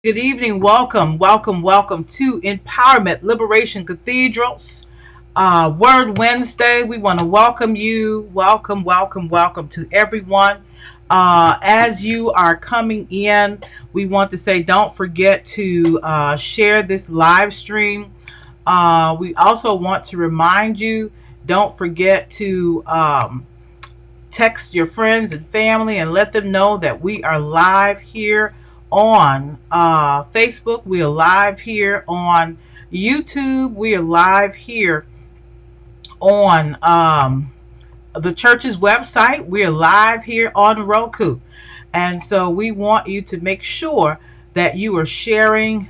Good evening. Welcome to Empowerment Liberation Cathedrals. Word Wednesday. We want to welcome you. Welcome to everyone. As you are coming in, we want to say don't forget to share this live stream. We also want to remind you don't forget to text your friends and family and let them know that we are live here on Facebook. We are live here on YouTube. We are live here on the church's website. We are live here on Roku. And so we want you to make sure that you are sharing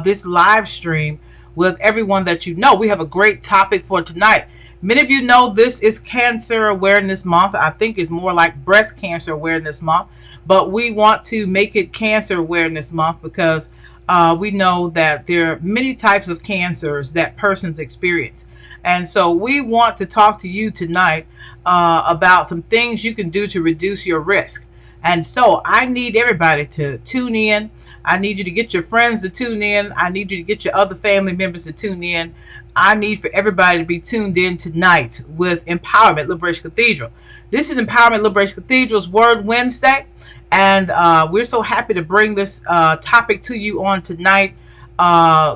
this live stream with everyone that you know. We have a great topic for tonight. Many of you know this is Cancer Awareness Month. I think it's more like Breast Cancer Awareness Month, but we want to make it Cancer Awareness Month because we know that there are many types of cancers that persons experience. And so we want to talk to you tonight about some things you can do to reduce your risk. And so I need everybody to tune in. I need you to get your friends to tune in. I need you to get your other family members to tune in. I need for everybody to be tuned in tonight with Empowerment Liberation Cathedral. This is Empowerment Liberation Cathedral's Word Wednesday, and we're so happy to bring this topic to you on tonight,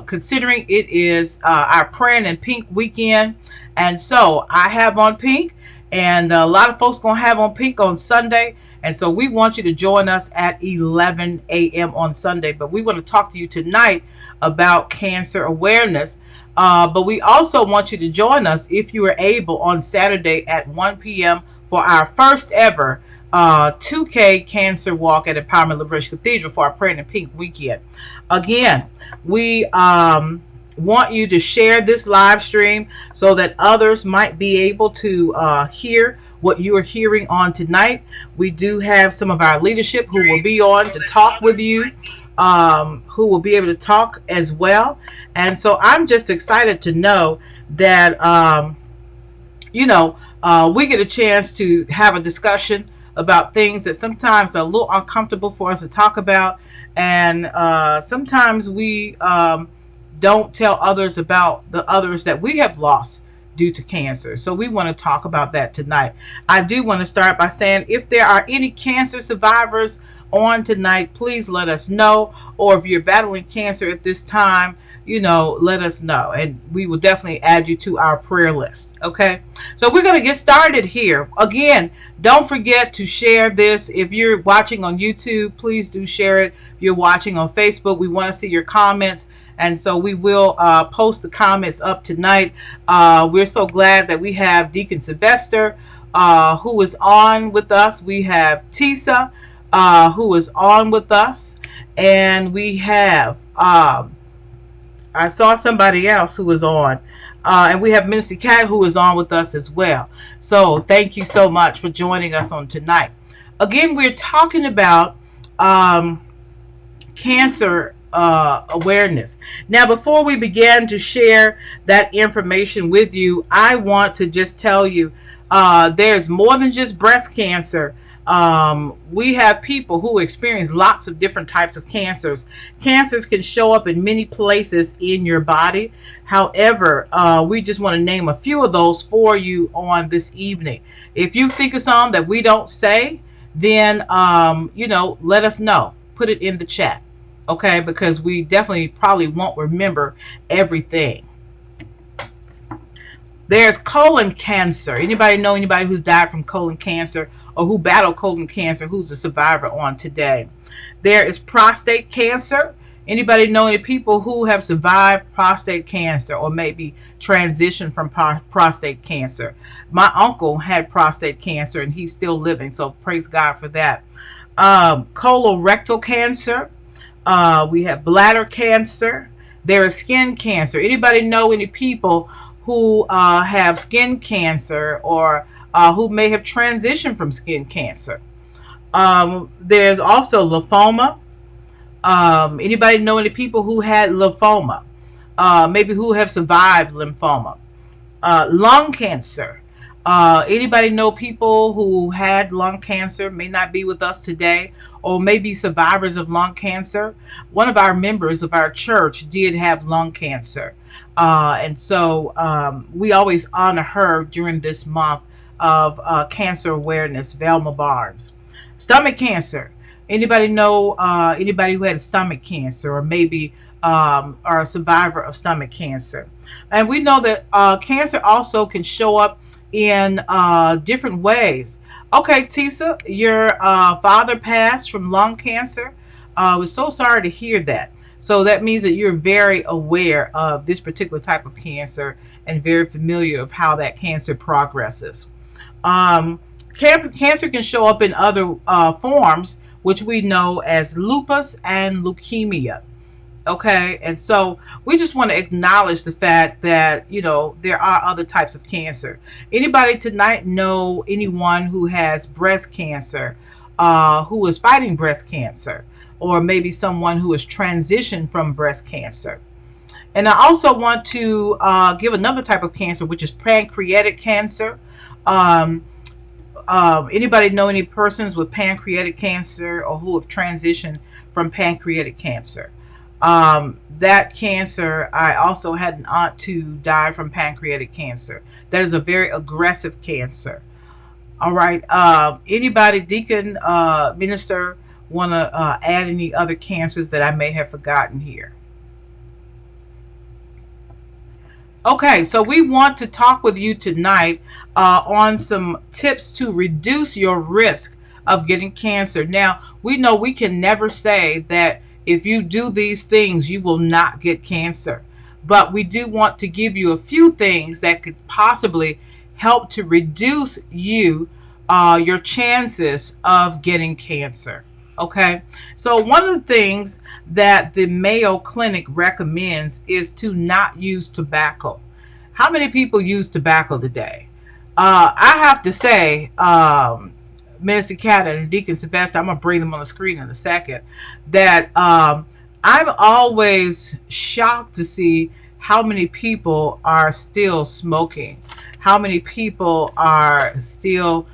considering it is our Praying in Pink weekend. And so I have on pink, and a lot of folks going to have on pink on Sunday. And so we want you to join us at 11 a.m. on Sunday. But we want to talk to you tonight about cancer awareness. But we also want you to join us, if you are able, on Saturday at 1 p.m. for our first ever 2K Cancer Walk at Empowerment Liberation Cathedral for our Praying in Pink weekend. Again, we want you to share this live stream so that others might be able to hear what you are hearing on tonight. We do have some of our leadership who will be on to talk with you, who will be able to talk as well. And so I'm just excited to know that, we get a chance to have a discussion about things that sometimes are a little uncomfortable for us to talk about. And sometimes we don't tell others about the others that we have lost due to cancer. So we want to talk about that tonight. I do want to start by saying, if there are any cancer survivors on tonight, please let us know. Or if you're battling cancer at this time, let us know, and we will definitely add you to our prayer list. Okay, so we're going to get started here. Again, don't forget to share this. If you're watching on YouTube, please do share it. If you're watching on Facebook, we want to see your comments, and so we will post the comments up tonight. We're so glad that we have Deacon Sylvester, who is on with us. We have Tisa, who is on with us, and we have I saw somebody else who was on, and we have Minister Cat who is on with us as well. So thank you so much for joining us on tonight. Again, we're talking about cancer awareness. Now, before we begin to share that information with you, I want to just tell you there's more than just breast cancer. We have people who experience lots of different types of cancers. Cancers can show up in many places in your body. However, we just want to name a few of those for you on this evening. If you think of some that we don't say, then, let us know. Put it in the chat. Okay, because we definitely probably won't remember everything. There's colon cancer. Anybody know anybody who's died from colon cancer or who battled colon cancer who's a survivor on today? There is prostate cancer. Anybody know any people who have survived prostate cancer or maybe transitioned from prostate cancer? My uncle had prostate cancer and he's still living, so praise God for that. Colorectal cancer. We have bladder cancer. There is skin cancer. Anybody know any people who have skin cancer or who may have transitioned from skin cancer? There's also lymphoma. Anybody know any people who had lymphoma? Maybe who have survived lymphoma? Lung cancer. Anybody know people who had lung cancer, may not be with us today, or maybe survivors of lung cancer. One of our members of our church did have lung cancer. And so we always honor her during this month of cancer awareness, Velma Barnes. Stomach cancer. Anybody know anybody who had stomach cancer, or maybe are a survivor of stomach cancer? And we know that cancer also can show up in different ways. Okay, Tisa, your father passed from lung cancer. We're so sorry to hear that. So that means that you're very aware of this particular type of cancer and very familiar of how that cancer progresses. Um, Cancer can show up in other forms, which we know as lupus and leukemia. Okay, and so we just want to acknowledge the fact that there are other types of cancer. Anybody tonight know anyone who has breast cancer, who is fighting breast cancer, or maybe someone who has transitioned from breast cancer? And I also want to give another type of cancer, which is pancreatic cancer. Um, Anybody know any persons with pancreatic cancer or who have transitioned from pancreatic cancer? That cancer, I also had an aunt to die from pancreatic cancer. That is a very aggressive cancer. All right. Anybody, deacon, minister, want to add any other cancers that I may have forgotten here? Okay, so we want to talk with you tonight on some tips to reduce your risk of getting cancer. Now, we know we can never say that if you do these things, you will not get cancer. But we do want to give you a few things that could possibly help to reduce your chances of getting cancer. Okay, so one of the things that the Mayo Clinic recommends is to not use tobacco. How many people use tobacco today? I have to say, Minister Cat and Deacon Sylvester, I'm going to bring them on the screen in a second, that I'm always shocked to see how many people are still smoking, how many people are still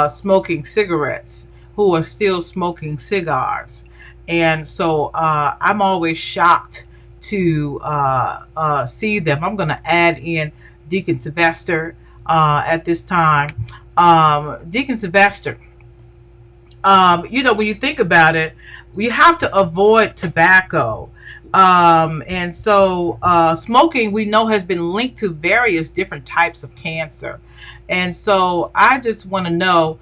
smoking cigarettes, who are still smoking cigars. And so I'm always shocked to see them. I'm going to add in Deacon Sylvester at this time. Deacon Sylvester, when you think about it, we have to avoid tobacco. And so smoking, we know, has been linked to various different types of cancer. And so I just want to know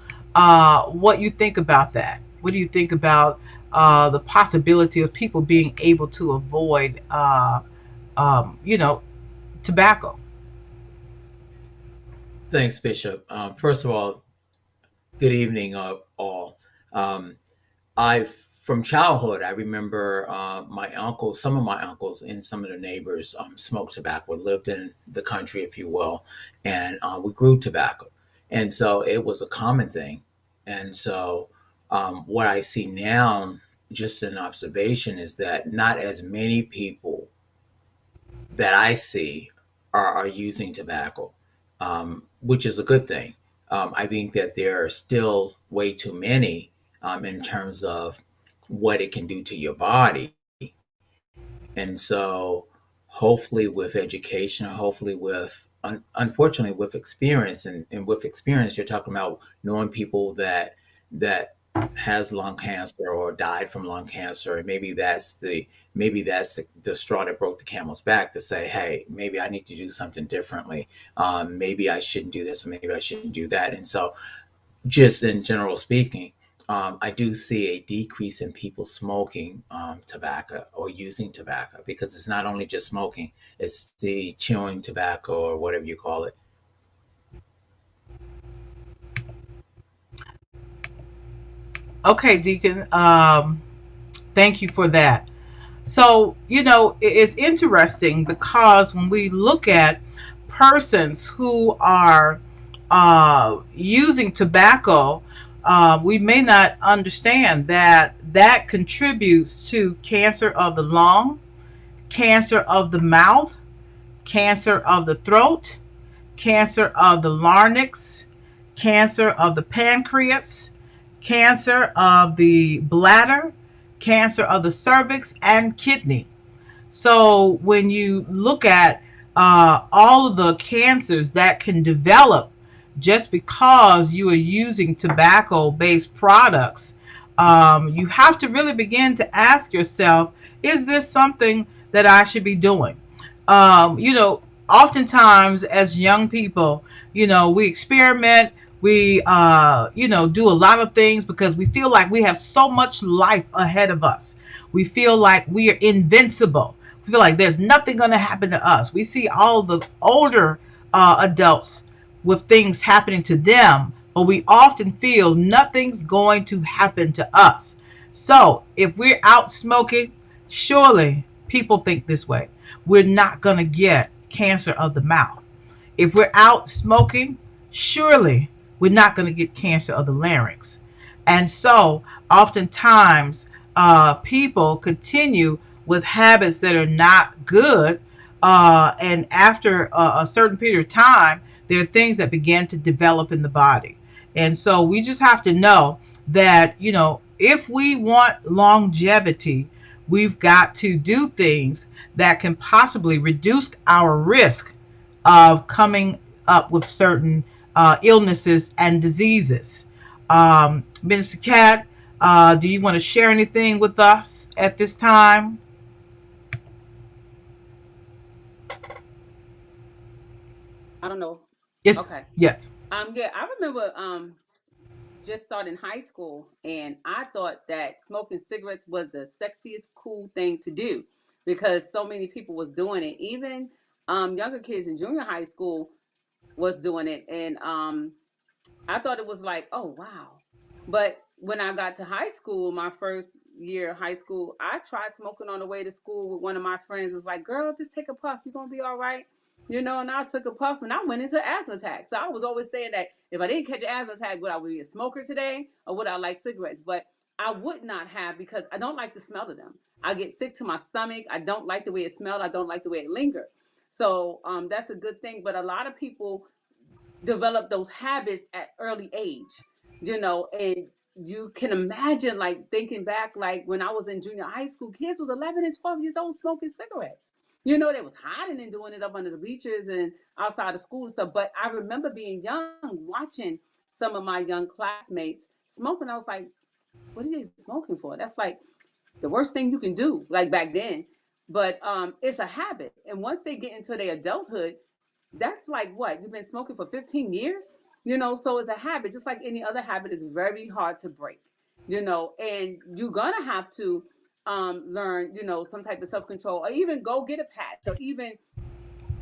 what you think about that. What do you think about the possibility of people being able to avoid, tobacco? Thanks, Bishop. First of all, good evening, all. Um, from childhood, I remember my uncles, some of my uncles, and some of the neighbors smoked tobacco, lived in the country, if you will, and we grew tobacco, and so it was a common thing. And so, what I see now, just an observation, is that not as many people that I see are using tobacco, which is a good thing. I think that there are still way too many in terms of what it can do to your body. And so, hopefully, with education, hopefully, unfortunately, with experience, and with experience, you're talking about knowing people that has lung cancer or died from lung cancer, and maybe that's the straw that broke the camel's back to say, hey, maybe I need to do something differently. Maybe I shouldn't do this, or maybe I shouldn't do that. And so, just in general speaking, I do see a decrease in people smoking tobacco or using tobacco, because it's not only just smoking, it's the chewing tobacco or whatever you call it. Okay, Deacon. Thank you for that. So, it's interesting because when we look at persons who are using tobacco, we may not understand that that contributes to cancer of the lung, cancer of the mouth, cancer of the throat, cancer of the larynx, cancer of the pancreas, cancer of the bladder, cancer of the cervix, and kidney. So when you look at all of the cancers that can develop just because you are using tobacco based products, you have to really begin to ask yourself, is this something that I should be doing? Oftentimes as young people, we experiment, we, do a lot of things because we feel like we have so much life ahead of us. We feel like we are invincible. We feel like there's nothing going to happen to us. We see all the older adults with things happening to them, but we often feel nothing's going to happen to us. So if we're out smoking, surely people think this way. We're not going to get cancer of the mouth. If we're out smoking, surely we're not going to get cancer of the larynx. And so, oftentimes, people continue with habits that are not good. And after a certain period of time, there are things that begin to develop in the body. And so, we just have to know that, if we want longevity, we've got to do things that can possibly reduce our risk of coming up with certain illnesses and diseases. Minister Cat, do you want to share anything with us at this time? I don't know. Yes. Okay. Yes. Yeah, I remember just starting high school, and I thought that smoking cigarettes was the sexiest, cool thing to do because so many people was doing it. Even younger kids in junior high school was doing it, and I thought it was like, oh wow. But when I got to high school, my first year of high school, I tried smoking on the way to school with one of my friends. Was like, girl, just take a puff. You're gonna be all right. And I took a puff and I went into asthma attack. So I was always saying that if I didn't catch an asthma attack, would I be a smoker today or would I like cigarettes? But I would not have because I don't like the smell of them. I get sick to my stomach. I don't like the way it smelled. I don't like the way it lingered. So that's a good thing. But a lot of people develop those habits at early age, and you can imagine like thinking back like when I was in junior high school, kids was 11 and 12 years old smoking cigarettes. They was hiding and doing it up under the bleachers and outside of school and stuff. But I remember being young, watching some of my young classmates smoking. I was like, what are they smoking for? That's like the worst thing you can do, like back then. But it's a habit. And once they get into their adulthood, that's like what? You've been smoking for 15 years? So it's a habit, just like any other habit, is very hard to break, and you're gonna have to learn, some type of self-control or even go get a patch or even,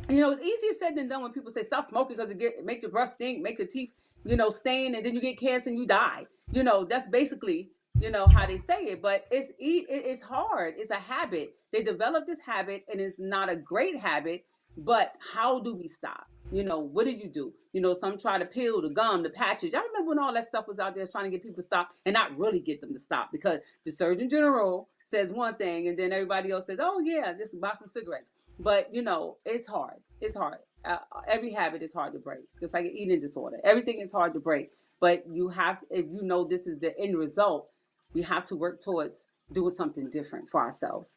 it's easier said than done when people say stop smoking because it makes your breath stink, make your teeth, stain, and then you get cancer and you die. That's basically, how they say it. But it's hard. It's a habit. They develop this habit, and it's not a great habit. But how do we stop? What do you do? Some try to peel the gum, the patches. I remember when all that stuff was out there trying to get people to stop and not really get them to stop because the Surgeon General says one thing and then everybody else says, oh, yeah, just buy some cigarettes. But it's hard. It's hard. Every habit is hard to break, just like an eating disorder. Everything is hard to break. But if you know this is the end result, we have to work towards doing something different for ourselves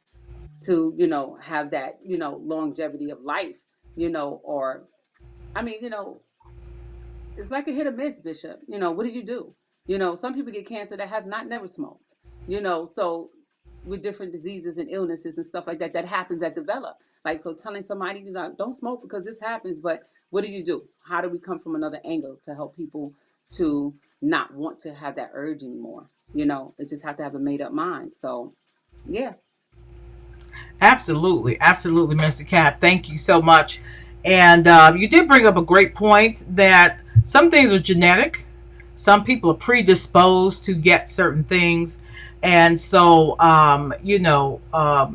to have that longevity of life, or I mean, it's like a hit or miss, Bishop. What do you do? Some people get cancer that has not never smoked. So with different diseases and illnesses and stuff like that, that happens that develop. Like, so telling somebody, don't smoke because this happens, but what do you do? How do we come from another angle to help people to not want to have that urge anymore? They just have to have a made up mind. So, yeah. Absolutely, absolutely, Mr. Cat. Thank you so much. And you did bring up a great point that some things are genetic. Some people are predisposed to get certain things, and so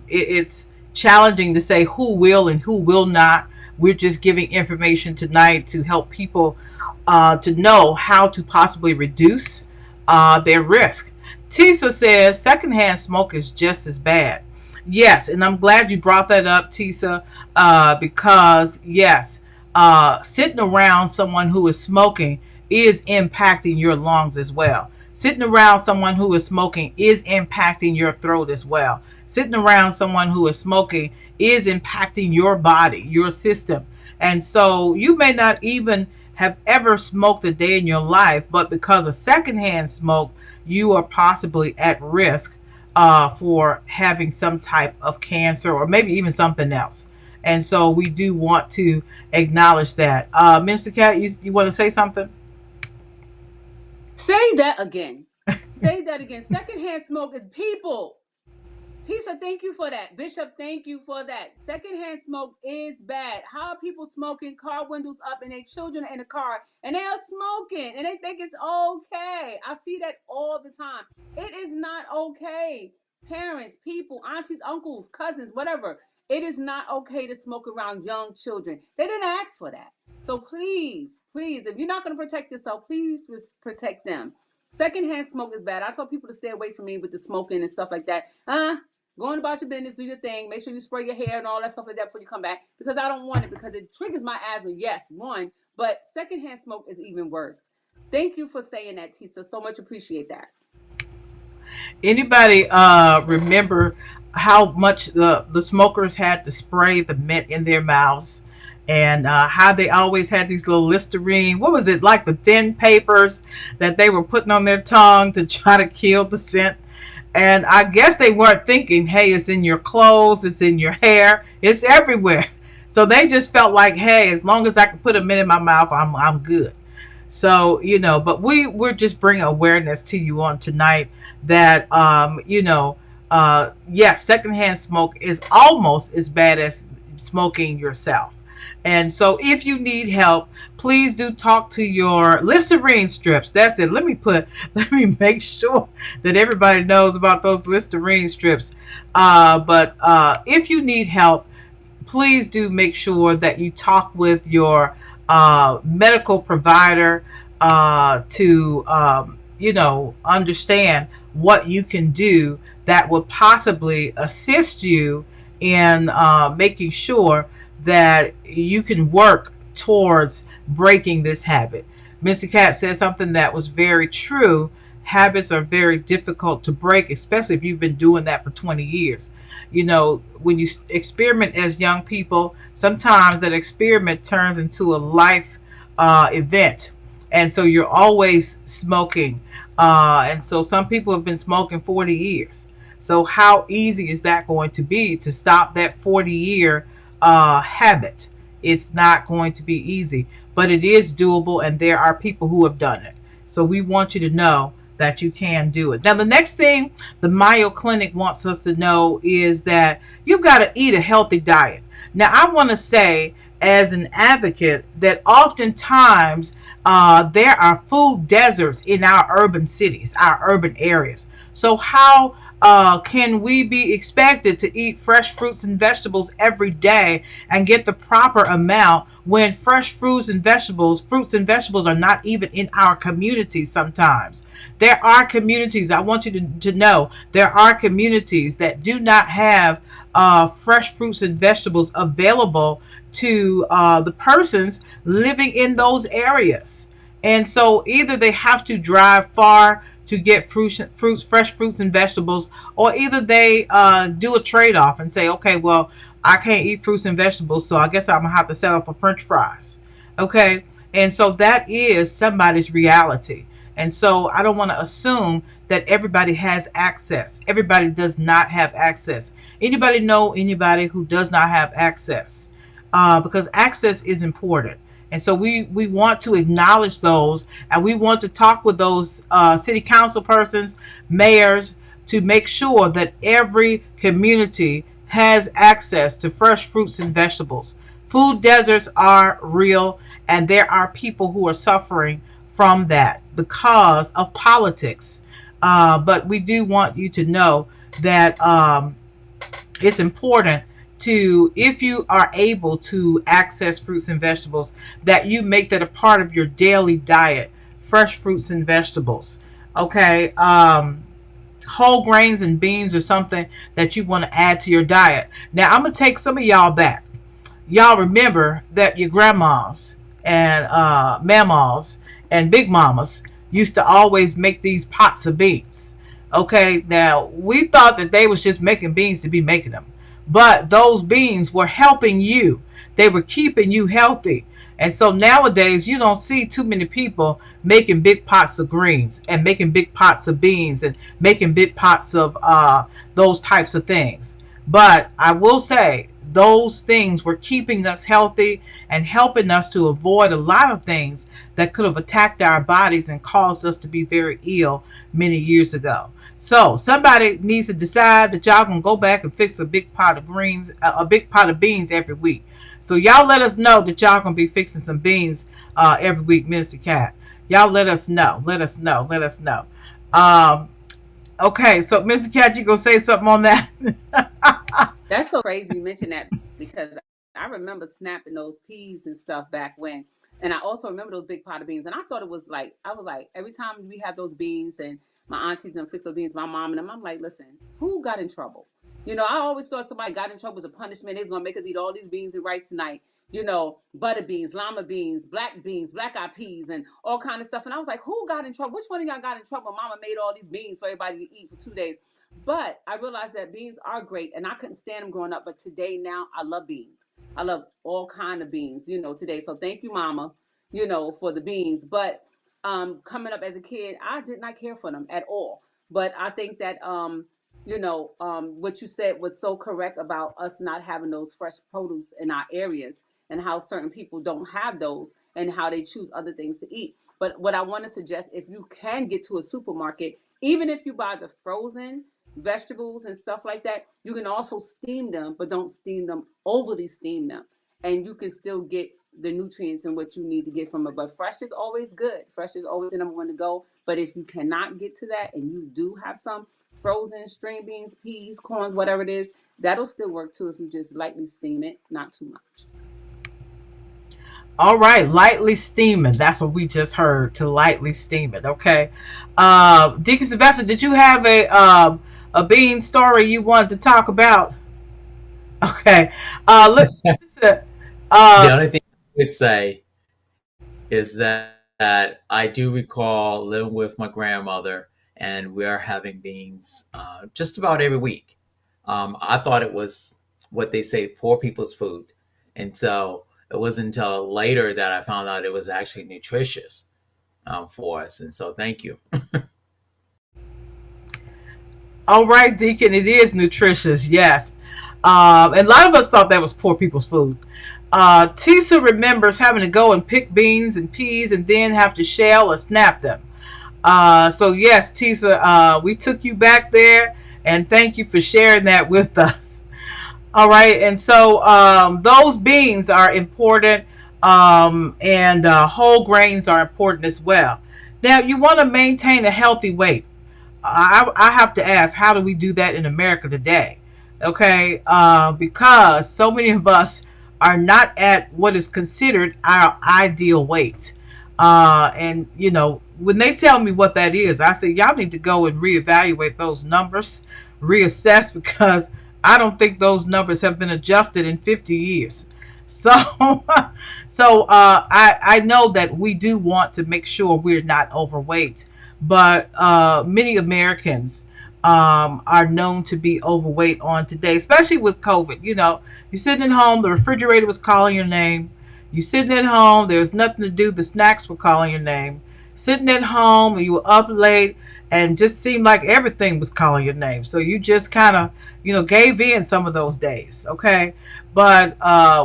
it's challenging to say who will and who will not. We're just giving information tonight to help people to know how to possibly reduce their risk. Tisa says secondhand smoke is just as bad. Yes, and I'm glad you brought that up, Tisa, because yes, sitting around someone who is smoking is impacting your lungs as well. Sitting around someone who is smoking is impacting your throat as well. Sitting around someone who is smoking is impacting your body, your system. And so you may not even have ever smoked a day in your life, but because of secondhand smoke, you are possibly at risk for having some type of cancer or maybe even something else. And so we do want to acknowledge that. Mr. Cat, you want to say something? Say that again. Say that again. Secondhand smoke is people. Tisa, thank you for that. Bishop, thank you for that. Secondhand smoke is bad. How are people smoking, car windows up, and their children in the car, and they are smoking, and they think it's okay? I see that all the time. It is not okay. Parents, people, aunties, uncles, cousins, whatever. It is not okay to smoke around young children. They didn't ask for that. So please, please, if you're not going to protect yourself, please protect them. Secondhand smoke is bad. I tell people to stay away from me with the smoking and stuff like that. Going about your business, do your thing. Make sure you spray your hair and all that stuff like that before you come back, because I don't want it, because it triggers my asthma. Yes, one, but secondhand smoke is even worse. Thank you for saying that, Tisa. So much appreciate that. Anybody remember how much the smokers had to spray the mint in their mouths, and how they always had these little Listerine, what was it, like the thin papers that they were putting on their tongue to try to kill the scent? And I guess they weren't thinking, hey, it's in your clothes, it's in your hair, it's everywhere. So they just felt like, hey, as long as I can put a mint in my mouth, I'm good. So, but we're just bringing awareness to you on tonight that, yes, secondhand smoke is almost as bad as smoking yourself. And so if you need help, please do talk to your Listerine strips. That's it. Let me make sure that everybody knows about those Listerine strips. But if you need help, please do make sure that you talk with your medical provider to understand what you can do that would possibly assist you in making sure that you can work towards breaking this habit. Mr. Cat said something that was very true. Habits are very difficult to break, especially if you've been doing that for 20 years. When you experiment as young people, sometimes that experiment turns into a life event. And so you're always smoking. And so some people have been smoking 40 years. So how easy is that going to be to stop that 40-year habit? It's not going to be easy, but it is doable, and there are people who have done it. So we want you to know that you can do it. Now, the next thing the Mayo Clinic wants us to know is that you've got to eat a healthy diet. Now, I want to say, as an advocate, that oftentimes there are food deserts in our urban cities, our urban areas. So how can we be expected to eat fresh fruits and vegetables every day and get the proper amount when fresh fruits and vegetables are not even in our communities sometimes? There are communities, I want you to know, there are communities that do not have fresh fruits and vegetables available to the persons living in those areas. And so either they have to drive far to get fresh fruits and vegetables, or either they do a trade-off and say, okay, well, I can't eat fruits and vegetables, so I guess I'm going to have to settle for French fries. Okay? And so that is somebody's reality. And so I don't want to assume that everybody has access. Everybody does not have access. Anybody know anybody who does not have access? Because access is important. And so we want to acknowledge those, and we want to talk with those city council persons, mayors, to make sure that every community has access to fresh fruits and vegetables. Food deserts are real, and there are people who are suffering from that because of politics. But we do want you to know that it's important to, if you are able to access fruits and vegetables, that you make that a part of your daily diet. Fresh fruits and vegetables. Okay. Whole grains and beans are something that you want to add to your diet. Now, I'm going to take some of y'all back. Y'all remember that your grandmas and mamas and big mamas, used to always make these pots of beans. Okay, now we thought that they was just making beans to be making them, but those beans were helping you. They were keeping you healthy. And so nowadays you don't see too many people making big pots of greens and making big pots of beans and making big pots of those types of things. But I will say those things were keeping us healthy and helping us to avoid a lot of things that could have attacked our bodies and caused us to be very ill many years ago. So somebody needs to decide that y'all can go back and fix a big pot of greens, a big pot of beans every week. So y'all let us know that y'all gonna be fixing some beans every week, Minister Cat. Y'all let us know. Let us know. Let us know. Um, okay, so Mr. Cat, you gonna say something on that? That's so crazy you mention that because I remember snapping those peas and stuff back when. And I also remember those big pot of beans. And I thought it was like, I was like, every time we have those beans and my aunties and fix those beans, my mom and them, I'm like, listen, who got in trouble? I always thought somebody got in trouble as a punishment. They was going to make us eat all these beans and rice tonight. Butter beans, lima beans, black eyed peas, and all kind of stuff. And I was like, who got in trouble? Which one of y'all got in trouble? Mama made all these beans for everybody to eat for 2 days. But I realized that beans are great, and I couldn't stand them growing up. But today, now, I love beans. I love all kind of beans, today. So thank you, Mama, for the beans. But coming up as a kid, I did not care for them at all. But I think that what you said was so correct about us not having those fresh produce in our areas and how certain people don't have those and how they choose other things to eat. But what I want to suggest, if you can get to a supermarket, even if you buy the frozen vegetables and stuff like that, you can also steam them, but don't steam them, overly steam them. And you can still get the nutrients and what you need to get from it. But fresh is always good. Fresh is always the number one to go. But if you cannot get to that and you do have some frozen string beans, peas, corns, whatever it is, that'll still work too if you just lightly steam it, not too much. All right, lightly steaming. That's what we just heard. To lightly steam it. Okay. Deacon Sylvester, did you have a bean story you wanted to talk about? Okay. Listen. The Uh, only thing I would say is that I do recall living with my grandmother, and we are having beans just about every week. I thought it was what they say poor people's food, and so it wasn't until later that I found out it was actually nutritious for us. And so, thank you. all right, Deacon. It is nutritious. Yes. And a lot of us thought that was poor people's food. Tisa remembers having to go and pick beans and peas and then have to shell or snap them. So yes, Tisa, we took you back there, and thank you for sharing that with us. All right, and so those beans are important, and whole grains are important as well. Now, you want to maintain a healthy weight. I have to ask, how do we do that in America today? Okay, because so many of us are not at what is considered our ideal weight. And when they tell me what that is, I say y'all need to go and reevaluate those numbers, reassess, because I don't think those numbers have been adjusted in 50 years. So, I know that we do want to make sure we're not overweight, but many Americans are known to be overweight on today, especially with COVID. You're sitting at home, the refrigerator was calling your name. You sitting at home, there's nothing to do, the snacks were calling your name. Sitting at home, and you were up late, and just seemed like everything was calling your name. So you just kind of, gave in some of those days, okay? But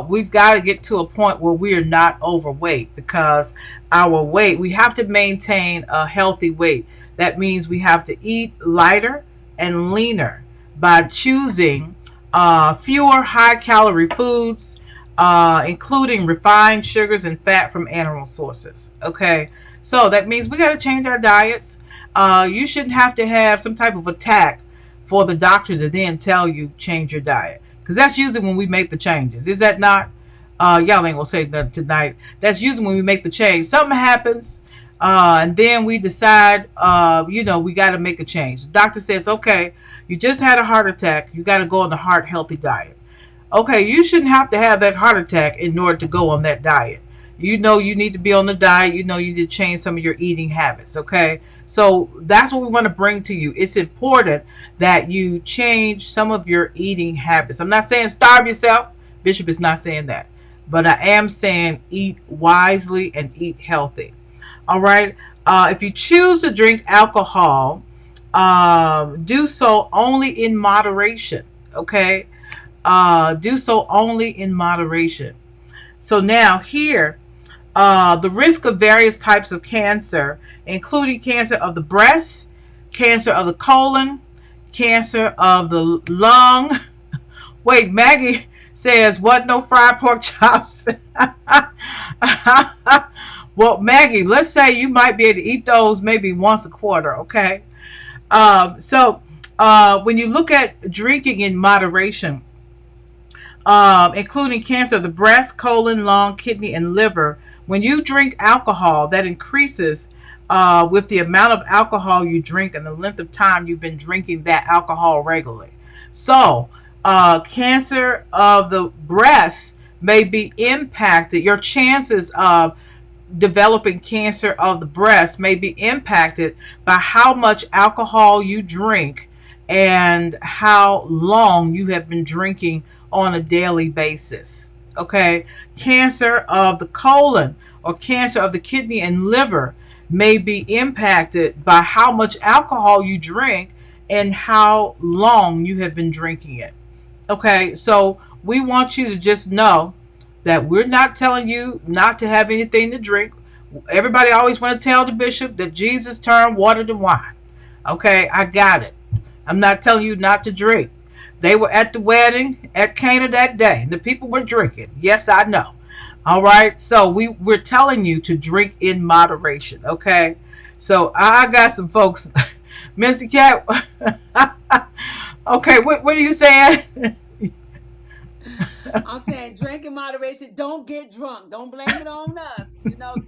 we've got to get to a point where we are not overweight, because our weight, we have to maintain a healthy weight. That means we have to eat lighter and leaner by choosing fewer high calorie foods, including refined sugars and fat from animal sources. Okay, so that means we got to change our diets. You shouldn't have to have some type of attack for the doctor to then tell you change your diet, because that's usually when we make the changes. Is that not? Y'all ain't gonna say that tonight. That's usually when we make the change. Something happens, and then we decide, we got to make a change. The doctor says, okay, you just had a heart attack. You got to go on the heart healthy diet. Okay, you shouldn't have to have that heart attack in order to go on that diet. you know you need to be on the diet. You know you need to change some of your eating habits. Okay, so that's what we want to bring to you. It's important that you change some of your eating habits. I'm not saying starve yourself. Bishop is not saying that, but I am saying eat wisely and eat healthy. All right. If you choose to drink alcohol, do so only in moderation. Okay. Do so only in moderation. So now here, the risk of various types of cancer, including cancer of the breast, cancer of the colon, cancer of the lung. Wait, Maggie says, what? No fried pork chops? Well, Maggie, let's say you might be able to eat those maybe once a quarter, okay? When you look at drinking in moderation, including cancer of the breast, colon, lung, kidney, and liver. When you drink alcohol, that increases with the amount of alcohol you drink and the length of time you've been drinking that alcohol regularly. So, cancer of the breast may be impacted. Your chances of developing cancer of the breast may be impacted by how much alcohol you drink and how long you have been drinking on a daily basis. Okay, cancer of the colon or cancer of the kidney and liver may be impacted by how much alcohol you drink and how long you have been drinking it. Okay, so we want you to just know that we're not telling you not to have anything to drink. Everybody always want to tell the bishop that Jesus turned water to wine. Okay, I got it. I'm not telling you not to drink. They were at the wedding at Cana that day. The people were drinking. Yes, I know. All right, so we're telling you to drink in moderation. Okay, so I got some folks. Mr. Cat. Okay, what are you saying? I'm saying drink in moderation. Don't get drunk. Don't blame it on us.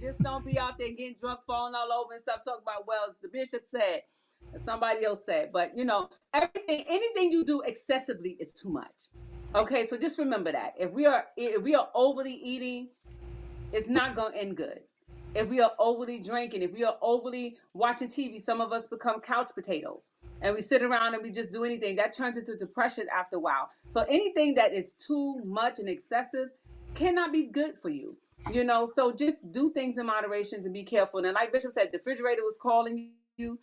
Just don't be out there getting drunk, falling all over and stuff. Talk about, well, the bishop said, somebody else said. But anything you do excessively is too much. Okay, so just remember that if we are overly eating, it's not going to end good. If we are overly drinking, if we are overly watching TV, some of us become couch potatoes and we sit around and we just do anything. That turns into depression after a while. So anything that is too much and excessive cannot be good for you. So just do things in moderation and be careful. And like Bishop said, the refrigerator was calling you.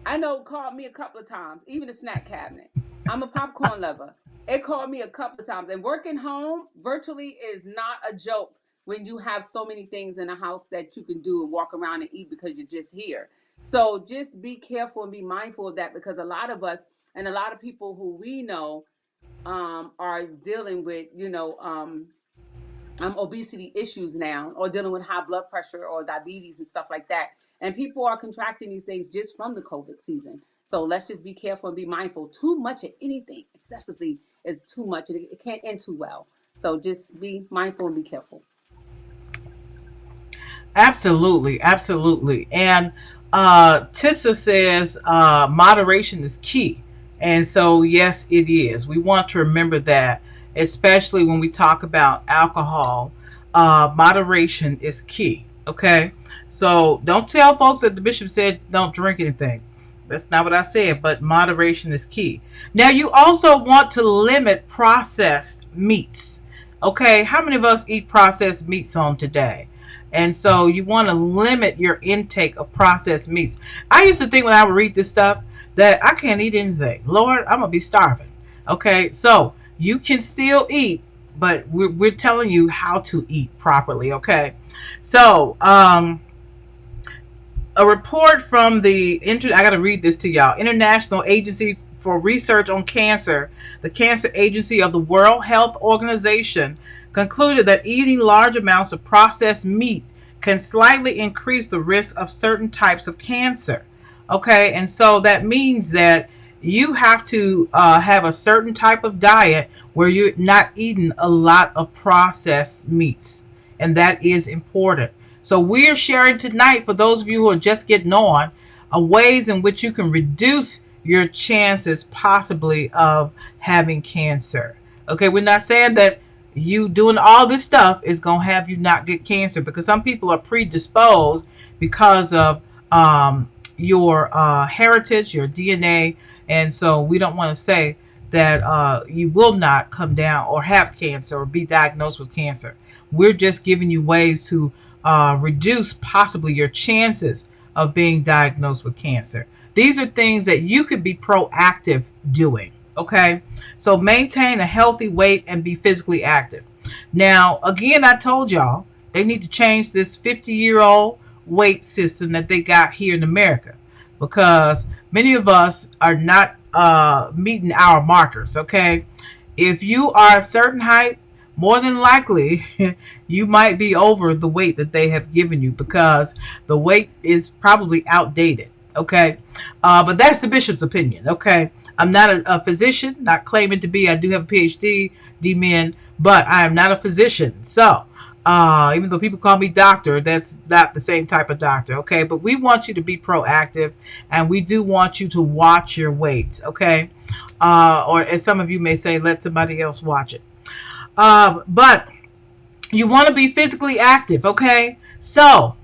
I know it called me a couple of times, even the snack cabinet. I'm a popcorn lover. It called me a couple of times. And working home virtually is not a joke when you have so many things in the house that you can do and walk around and eat because you're just here. So just be careful and be mindful of that, because a lot of us and a lot of people who we know are dealing with, obesity issues now, or dealing with high blood pressure or diabetes and stuff like that. And people are contracting these things just from the COVID season. So let's just be careful and be mindful. Too much of anything excessively is too much. It can't end too well. So just be mindful and be careful. Absolutely, absolutely. And Tissa says moderation is key. And so, yes, it is. We want to remember that, especially when we talk about alcohol. Moderation is key. Okay? So, don't tell folks that the bishop said don't drink anything. That's not what I said, but moderation is key. Now, you also want to limit processed meats. Okay? How many of us eat processed meats on today? And so you want to limit your intake of processed meats. I used to think when I would read this stuff that I can't eat anything. Lord, I'm going to be starving. Okay, so you can still eat, but we're telling you how to eat properly. Okay, so a report from I got to read this to y'all. International Agency for Research on Cancer, the Cancer Agency of the World Health Organization, concluded that eating large amounts of processed meat can slightly increase the risk of certain types of cancer. Okay, and so that means that you have to have a certain type of diet where you're not eating a lot of processed meats, and that is important. So we're sharing tonight, for those of you who are just getting on, ways in which you can reduce your chances possibly of having cancer. Okay, we're not saying that you doing all this stuff is going to have you not get cancer, because some people are predisposed because of your heritage, your DNA. And so we don't want to say that you will not come down or have cancer or be diagnosed with cancer. We're just giving you ways to reduce possibly your chances of being diagnosed with cancer. These are things that you could be proactive doing. Okay, so maintain a healthy weight and be physically active. Now, again, I told y'all they need to change this 50-year-old weight system that they got here in America, because many of us are not meeting our markers. Okay, if you are a certain height, more than likely you might be over the weight that they have given you, because the weight is probably outdated. Okay, but that's the bishop's opinion. Okay, I'm not a physician, not claiming to be. I do have a PhD, D-men, but I am not a physician. So even though people call me doctor, that's not the same type of doctor. Okay, but we want you to be proactive, and we do want you to watch your weight. Okay, or as some of you may say, let somebody else watch it. But you want to be physically active. Okay, so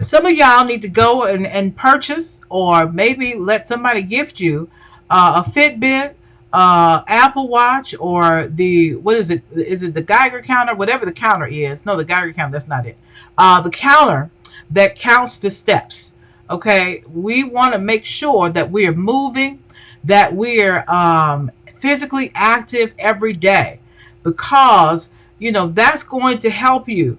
some of y'all need to go and purchase, or maybe let somebody gift you a Fitbit, Apple Watch, or the, what is it? Is it the Geiger counter? Whatever the counter is. No, the Geiger counter, that's not it. The counter that counts the steps. Okay, we want to make sure that we are moving, that we're physically active every day, because that's going to help you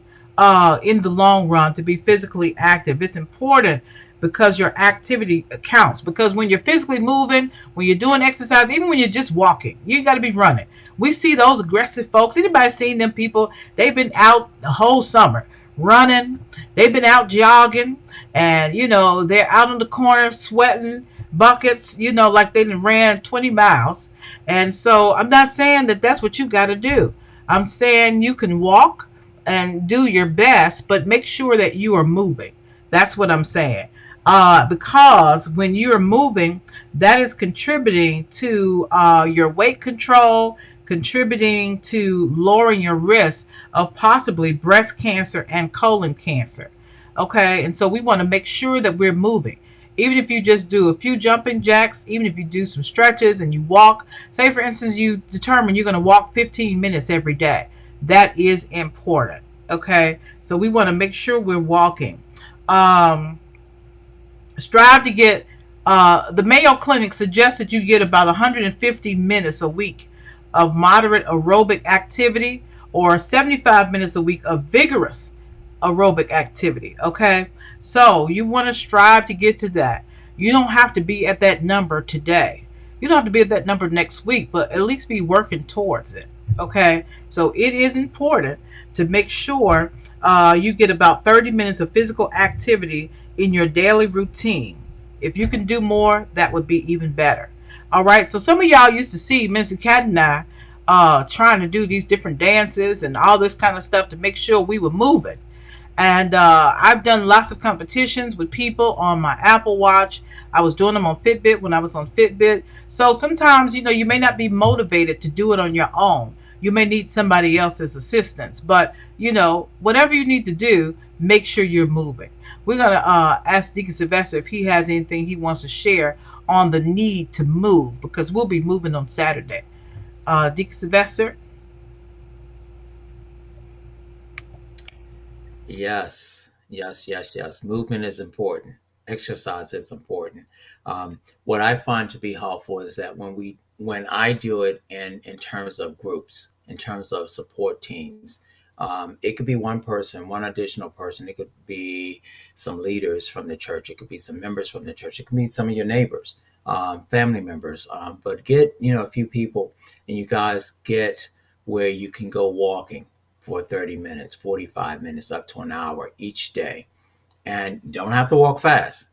in the long run to be physically active. It's important because your activity counts. Because when you're physically moving, when you're doing exercise, even when you're just walking, you got to be running. We see those aggressive folks. Anybody seen them people? They've been out the whole summer running. They've been out jogging, and they're out on the corner sweating buckets. Like they ran 20 miles. And so I'm not saying that that's what you got to do. I'm saying you can walk and do your best, but make sure that you are moving. That's what I'm saying. Because when you're moving, that is contributing to your weight control, contributing to lowering your risk of possibly breast cancer and colon cancer. Okay, and so we want to make sure that we're moving. Even if you just do a few jumping jacks, even if you do some stretches and you walk, say for instance, you determine you're going to walk 15 minutes every day. That is important. Okay, so we want to make sure we're walking. Um, Strive to get, the Mayo Clinic suggests that you get about 150 minutes a week of moderate aerobic activity, or 75 minutes a week of vigorous aerobic activity. Okay, so you want to strive to get to that. You don't have to be at that number today. You don't have to be at that number next week, but at least be working towards it. Okay, so it is important to make sure you get about 30 minutes of physical activity in your daily routine. If you can do more, that would be even better. All right, so some of y'all used to see Mr. Cat and I trying to do these different dances and all this kind of stuff to make sure we were moving. And I've done lots of competitions with people on my Apple Watch. I was doing them on Fitbit when I was on Fitbit. So sometimes, you may not be motivated to do it on your own. You may need somebody else's assistance. But, whatever you need to do, make sure you're moving. We're going to ask Deacon Sylvester if he has anything he wants to share on the need to move, because we'll be moving on Saturday. Deacon Sylvester? Yes, yes, yes, yes. Movement is important. Exercise is important. What I find to be helpful is that when I do it in terms of groups, in terms of support teams, it could be one person, one additional person. It could be some leaders from the church. It could be some members from the church. It could be some of your neighbors, family members. But get a few people, and you guys get where you can go walking for 30 minutes, 45 minutes, up to an hour each day. And you don't have to walk fast.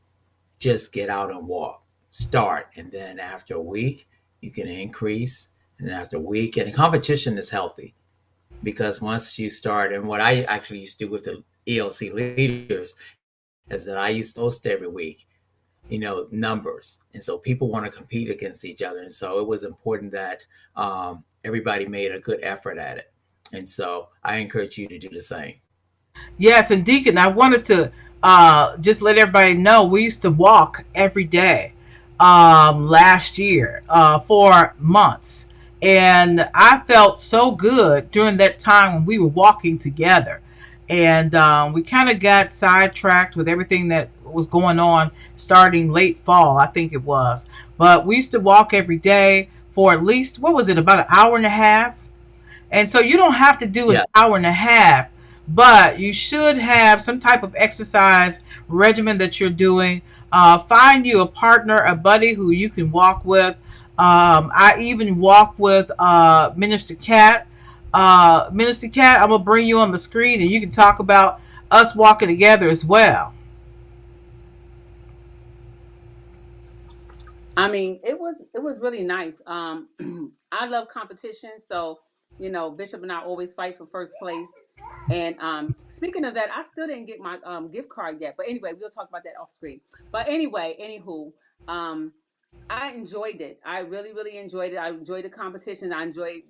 Just get out and walk. Start. And then after a week, you can increase. And then after a week, and competition is healthy, because once you start, and what I actually used to do with the ELC leaders is that I used to post every week, numbers. And so people want to compete against each other. And so it was important that everybody made a good effort at it. And so I encourage you to do the same. Yes, and Deacon, I wanted to just let everybody know we used to walk every day last year for months. And I felt so good during that time when we were walking together. And we kind of got sidetracked with everything that was going on starting late fall, I think it was. But we used to walk every day for at least, what was it, about an hour and a half? And so you don't have to do an Yeah. hour and a half, but you should have some type of exercise regimen that you're doing. Find you a partner, a buddy who you can walk with. I even walk with Minister Cat. Minister Cat, I'm going to bring you on the screen and you can talk about us walking together as well. I mean, it was really nice. I love competition, so Bishop and I always fight for first place. And speaking of that, I still didn't get my gift card yet. But anyway, we'll talk about that off screen. But anyway, anywho, um, I enjoyed it. I really, really enjoyed it. I enjoyed the competition. I enjoyed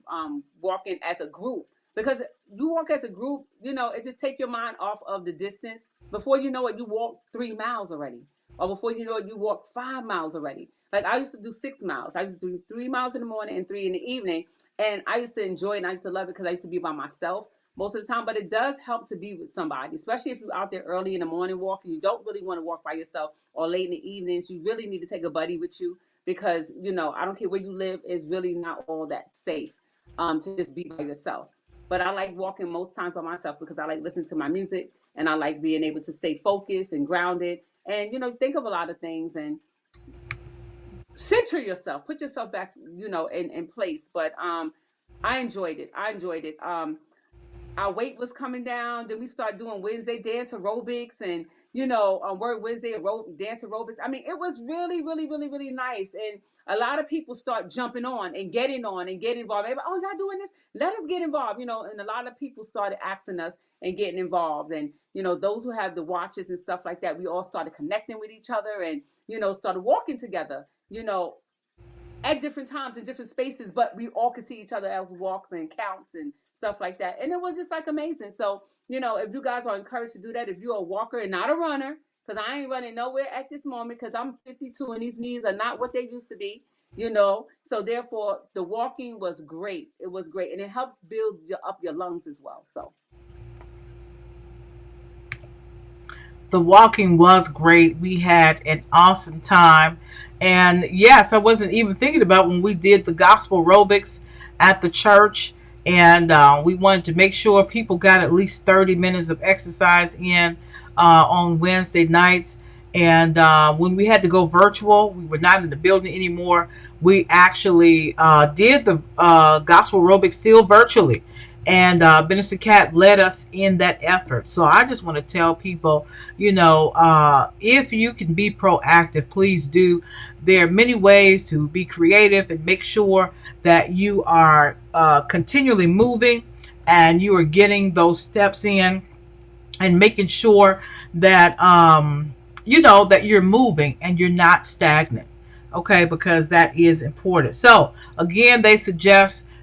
walking as a group because you walk as a group. It just take your mind off of the distance. Before you know it, you walk 3 miles already, or before you know it, you walk 5 miles already. Like I used to do 6 miles. I used to do 3 miles in the morning and three in the evening, and I used to enjoy it. And I used to love it because I used to be by myself most of the time. But it does help to be with somebody, especially if you're out there early in the morning walking. You don't really want to walk by yourself or late in the evenings. You really need to take a buddy with you because I don't care where you live, it's really not all that safe to just be by yourself. But I like walking most times by myself because I like listening to my music and I like being able to stay focused and grounded and think of a lot of things and center yourself, put yourself back, in place. But I enjoyed it. I enjoyed it. Our weight was coming down. Then we started doing Wednesday dance aerobics and Word Wednesday dance aerobics. I mean, it was really, really, really, really nice. And a lot of people start jumping on and getting involved. Everybody, oh, y'all doing this? Let us get involved. And a lot of people started asking us and getting involved. And those who have the watches and stuff like that, we all started connecting with each other and started walking together. At different times in different spaces, but we all could see each other as walks and counts and stuff like that. And it was just like amazing. So, if you guys are encouraged to do that, if you're a walker and not a runner, because I ain't running nowhere at this moment because I'm 52 and these knees are not what they used to be. So therefore the walking was great. It was great. And it helps build up your lungs as well. So The walking was great. We had an awesome time. And yes, I wasn't even thinking about when we did the gospel aerobics at the church. And we wanted to make sure people got at least 30 minutes of exercise in on Wednesday nights. And when we had to go virtual, we were not in the building anymore. We actually did the gospel aerobics still virtually. And Minister Cat led us in that effort. So I just want to tell people, if you can be proactive, please do. There are many ways to be creative and make sure that you are continually moving and you are getting those steps in and making sure that that you're moving and you're not stagnant. Okay, because that is important. So again, they suggest